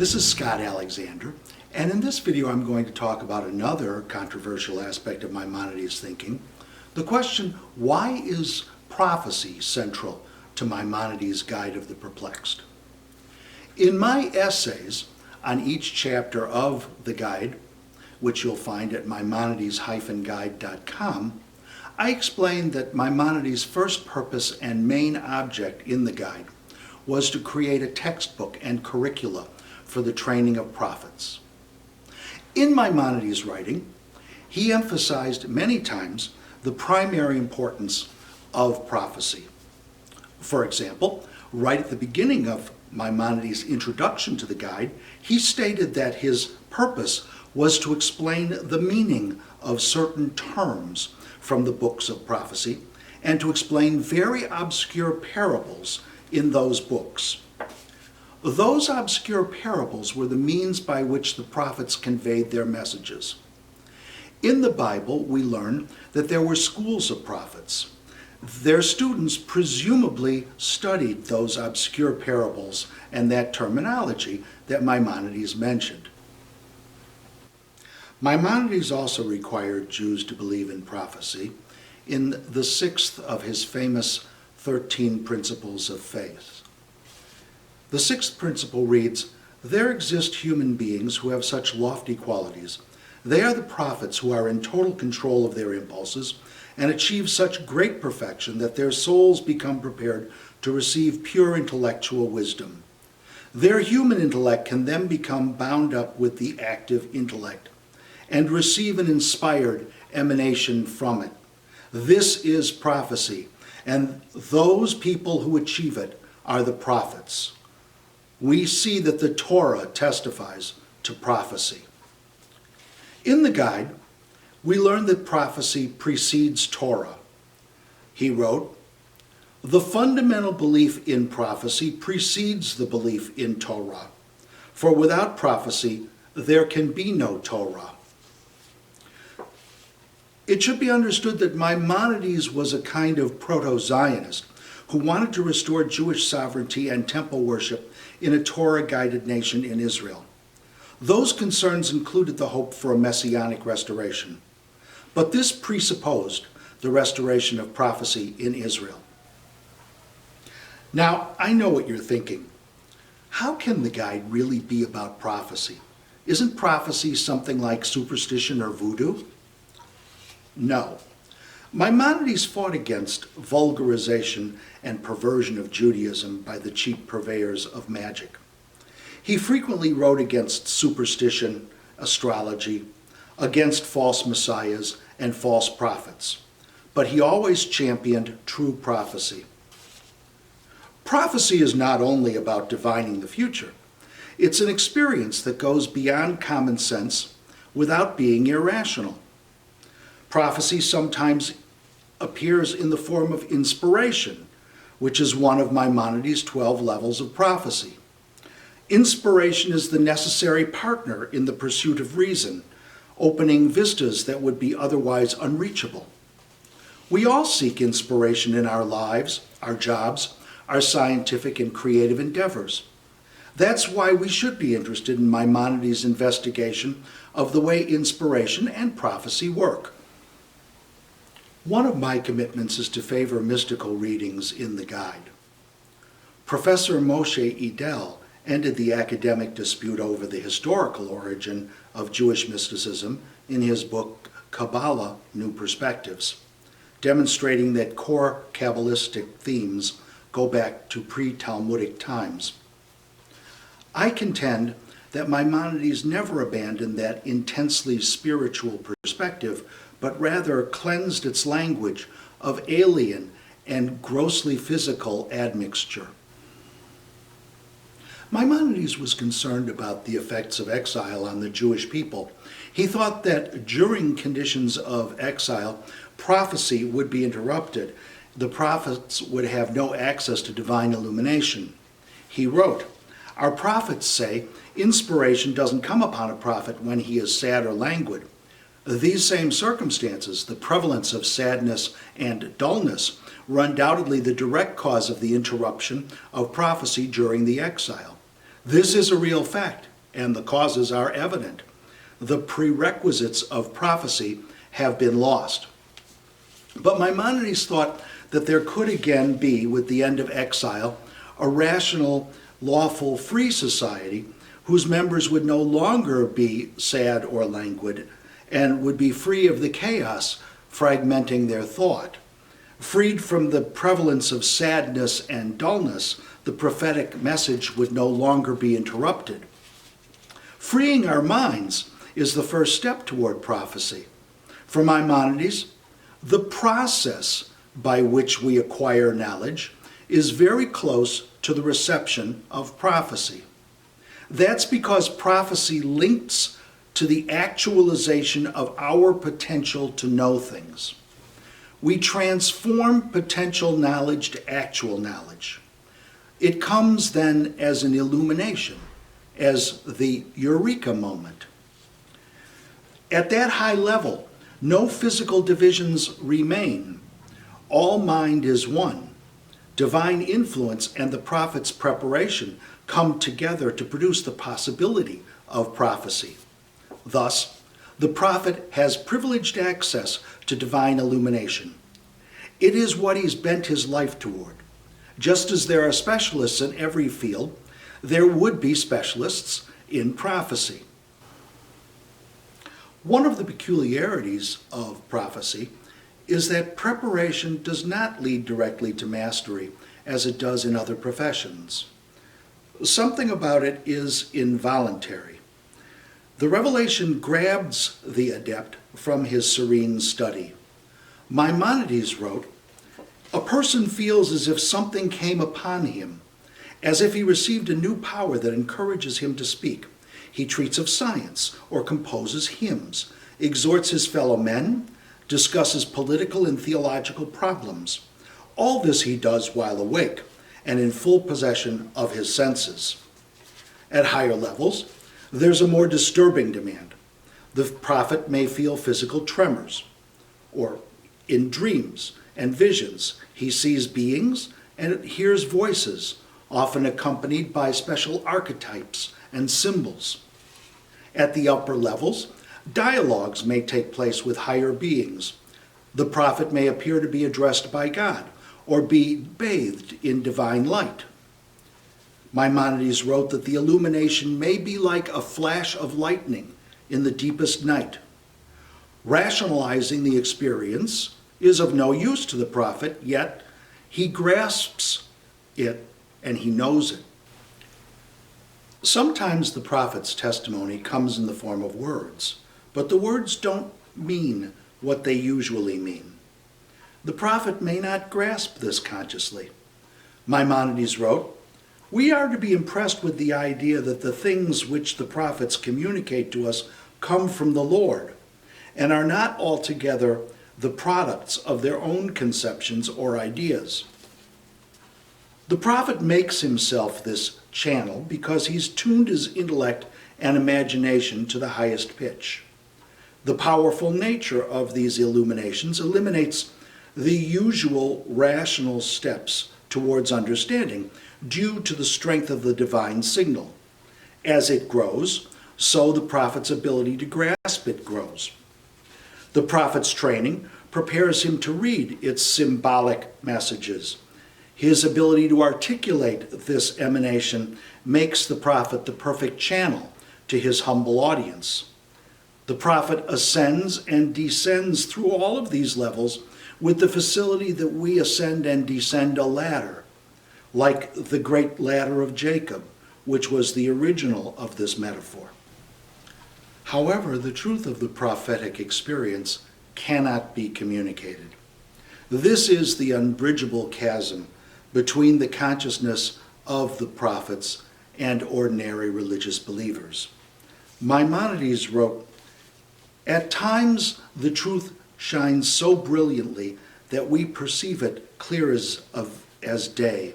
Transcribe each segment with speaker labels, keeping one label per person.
Speaker 1: This is Scott Alexander, and in this video I'm going to talk about another controversial aspect of Maimonides thinking, the question, why is prophecy central to Maimonides' Guide of the Perplexed? In my essays on each chapter of the guide, which you'll find at maimonides-guide.com, I explained that Maimonides' first purpose and main object in the guide was to create a textbook and curricula for the training of prophets. In Maimonides' writing, he emphasized many times the primary importance of prophecy. For example, right at the beginning of Maimonides' introduction to the guide, he stated that his purpose was to explain the meaning of certain terms from the books of prophecy and to explain very obscure parables in those books. Those obscure parables were the means by which the prophets conveyed their messages. In the Bible, we learn that there were schools of prophets. Their students presumably studied those obscure parables and that terminology that Maimonides mentioned. Maimonides also required Jews to believe in prophecy in the sixth of his famous 13 Principles of Faith. The sixth principle reads, "There exist human beings who have such lofty qualities. They are the prophets who are in total control of their impulses and achieve such great perfection that their souls become prepared to receive pure intellectual wisdom. Their human intellect can then become bound up with the active intellect and receive an inspired emanation from it. This is prophecy, and those people who achieve it are the prophets." We see that the Torah testifies to prophecy. In the guide, we learn that prophecy precedes Torah. He wrote, "The fundamental belief in prophecy precedes the belief in Torah, for without prophecy there can be no Torah." It should be understood that Maimonides was a kind of proto-Zionist who wanted to restore Jewish sovereignty and temple worship in a Torah-guided nation in Israel. Those concerns included the hope for a messianic restoration. But this presupposed the restoration of prophecy in Israel. Now, I know what you're thinking. How can the guide really be about prophecy? Isn't prophecy something like superstition or voodoo? No. Maimonides fought against vulgarization and perversion of Judaism by the cheap purveyors of magic. He frequently wrote against superstition, astrology, against false messiahs and false prophets, but he always championed true prophecy. Prophecy is not only about divining the future. It's an experience that goes beyond common sense without being irrational. Prophecy sometimes appears in the form of inspiration, which is one of Maimonides' 12 levels of prophecy. Inspiration is the necessary partner in the pursuit of reason, opening vistas that would be otherwise unreachable. We all seek inspiration in our lives, our jobs, our scientific and creative endeavors. That's why we should be interested in Maimonides' investigation of the way inspiration and prophecy work. One of my commitments is to favor mystical readings in the guide. Professor Moshe Idel ended the academic dispute over the historical origin of Jewish mysticism in his book Kabbalah, New Perspectives, demonstrating that core Kabbalistic themes go back to pre-Talmudic times. I contend that Maimonides never abandoned that intensely spiritual perspective, but rather cleansed its language of alien and grossly physical admixture. Maimonides was concerned about the effects of exile on the Jewish people. He thought that during conditions of exile, prophecy would be interrupted. The prophets would have no access to divine illumination. He wrote, "Our prophets say inspiration doesn't come upon a prophet when he is sad or languid. These same circumstances, the prevalence of sadness and dullness, were undoubtedly the direct cause of the interruption of prophecy during the exile. This is a real fact. and the causes are evident. The prerequisites of prophecy have been lost. But Maimonides thought that there could again be, with the end of exile, a rational, lawful, free society whose members would no longer be sad or languid and would be free of the chaos fragmenting their thought. Freed from the prevalence of sadness and dullness, the prophetic message would no longer be interrupted. Freeing our minds is the first step toward prophecy. For Maimonides, the process by which we acquire knowledge is very close to the reception of prophecy. That's because prophecy links to the actualization of our potential to know things. We transform potential knowledge to actual knowledge. It comes then as an illumination, as the eureka moment. At that high level, no physical divisions remain. All mind is one. Divine influence and the prophet's preparation come together to produce the possibility of prophecy. Thus, the prophet has privileged access to divine illumination. It is what he's bent his life toward. Just as there are specialists in every field, there would be specialists in prophecy. One of the peculiarities of prophecy is that preparation does not lead directly to mastery as it does in other professions. Something about it is involuntary. The revelation grabs the adept from his serene study. Maimonides wrote, "A person feels as if something came upon him, as if he received a new power that encourages him to speak. He treats of science or composes hymns, exhorts his fellow men, discusses political and theological problems. All this he does while awake and in full possession of his senses." At higher levels, there's a more disturbing demand. The prophet may feel physical tremors, or in dreams and visions, he sees beings and hears voices, often accompanied by special archetypes and symbols. At the upper levels, dialogues may take place with higher beings. The prophet may appear to be addressed by God or be bathed in divine light. Maimonides wrote that the illumination may be like a flash of lightning in the deepest night. Rationalizing the experience is of no use to the prophet, yet he grasps it and he knows it. Sometimes the prophet's testimony comes in the form of words, but the words don't mean what they usually mean. The prophet may not grasp this consciously. Maimonides wrote, "We are to be impressed with the idea that the things which the prophets communicate to us come from the Lord and are not altogether the products of their own conceptions or ideas." The prophet makes himself this channel because he's tuned his intellect and imagination to the highest pitch. The powerful nature of these illuminations eliminates the usual rational steps towards understanding due to the strength of the divine signal. As it grows, so the prophet's ability to grasp it grows. The prophet's training prepares him to read its symbolic messages. His ability to articulate this emanation makes the prophet the perfect channel to his humble audience. The prophet ascends and descends through all of these levels with the facility that we ascend and descend a ladder, like the great ladder of Jacob, which was the original of this metaphor. However, the truth of the prophetic experience cannot be communicated. This is the unbridgeable chasm between the consciousness of the prophets and ordinary religious believers. Maimonides wrote, "At times the truth shines so brilliantly that we perceive it clear as day.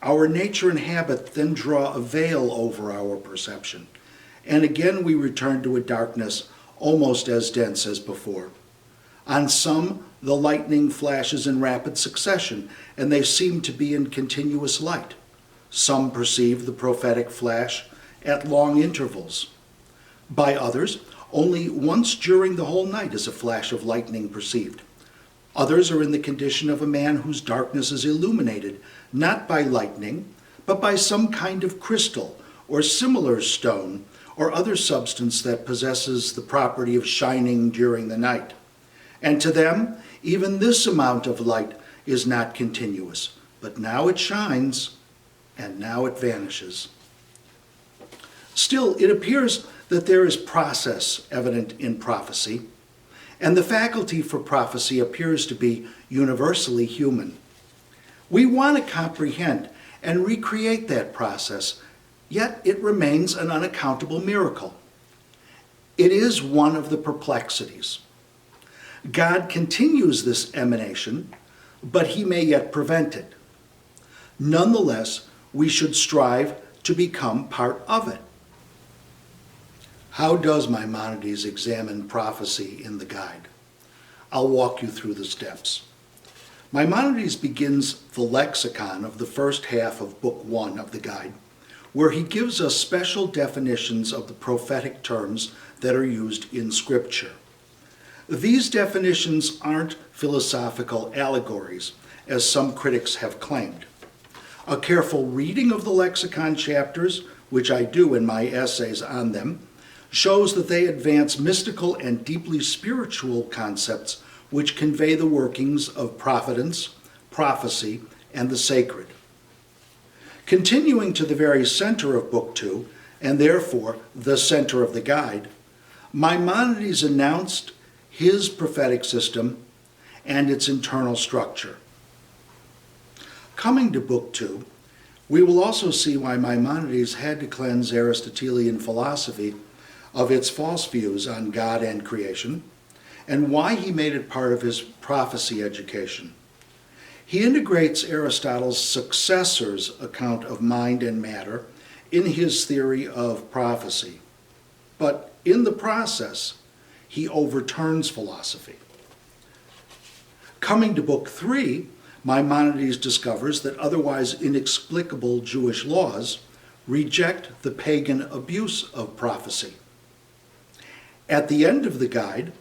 Speaker 1: Our nature and habit then draw a veil over our perception, and again we return to a darkness almost as dense as before. On some, the lightning flashes in rapid succession, and they seem to be in continuous light. Some perceive the prophetic flash at long intervals. By others, only once during the whole night is a flash of lightning perceived. Others are in the condition of a man whose darkness is illuminated not by lightning, but by some kind of crystal or similar stone or other substance that possesses the property of shining during the night. And to them, even this amount of light is not continuous, but now it shines, and now it vanishes. Still, it appears that there is process evident in prophecy, and the faculty for prophecy appears to be universally human. We want to comprehend and recreate that process, yet it remains an unaccountable miracle. It is one of the perplexities. God continues this emanation, but he may yet prevent it. Nonetheless, we should strive to become part of it. How does Maimonides examine prophecy in the guide? I'll walk you through the steps. Maimonides begins the lexicon of the first half of Book 1 of the guide, where he gives us special definitions of the prophetic terms that are used in Scripture. These definitions aren't philosophical allegories, as some critics have claimed. A careful reading of the lexicon chapters, which I do in my essays on them, shows that they advance mystical and deeply spiritual concepts which convey the workings of providence, prophecy, and the sacred. Continuing to the very center of Book 2, and therefore the center of the guide, Maimonides announced his prophetic system and its internal structure. Coming to Book 2, we will also see why Maimonides had to cleanse Aristotelian philosophy of its false views on God and creation, and why he made it part of his prophecy education. He integrates Aristotle's successor's account of mind and matter in his theory of prophecy, but in the process, he overturns philosophy. Coming to Book 3, Maimonides discovers that otherwise inexplicable Jewish laws reject the pagan abuse of prophecy. At the end of the guide,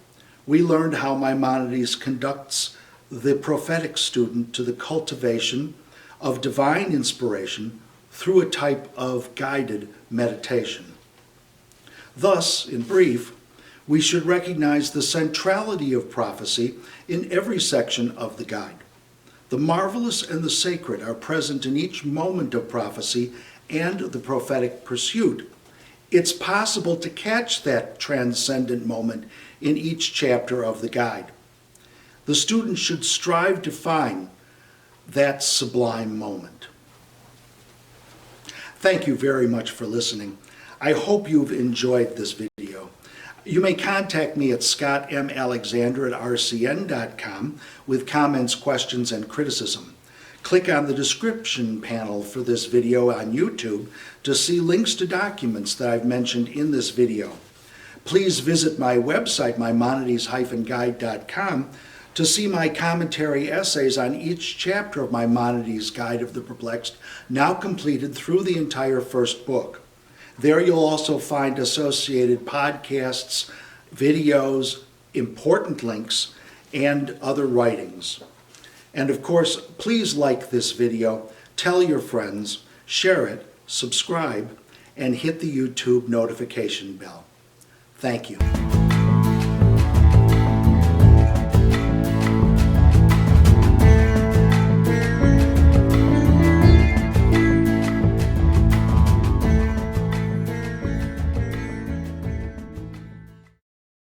Speaker 1: we learned how Maimonides conducts the prophetic student to the cultivation of divine inspiration through a type of guided meditation. Thus, in brief, we should recognize the centrality of prophecy in every section of the guide. The marvelous and the sacred are present in each moment of prophecy and the prophetic pursuit. It's possible to catch that transcendent moment in each chapter of the guide. The student should strive to find that sublime moment. Thank you very much for listening. I hope you've enjoyed this video. You may contact me at scottmalexander@rcn.com with comments, questions, and criticism. Click on the description panel for this video on YouTube to see links to documents that I've mentioned in this video. Please visit my website, maimonides-guide.com, to see my commentary essays on each chapter of Maimonides' Guide of the Perplexed, now completed through the entire first book. There you'll also find associated podcasts, videos, important links, and other writings. And of course, please like this video, tell your friends, share it, subscribe, and hit the YouTube notification bell. Thank you.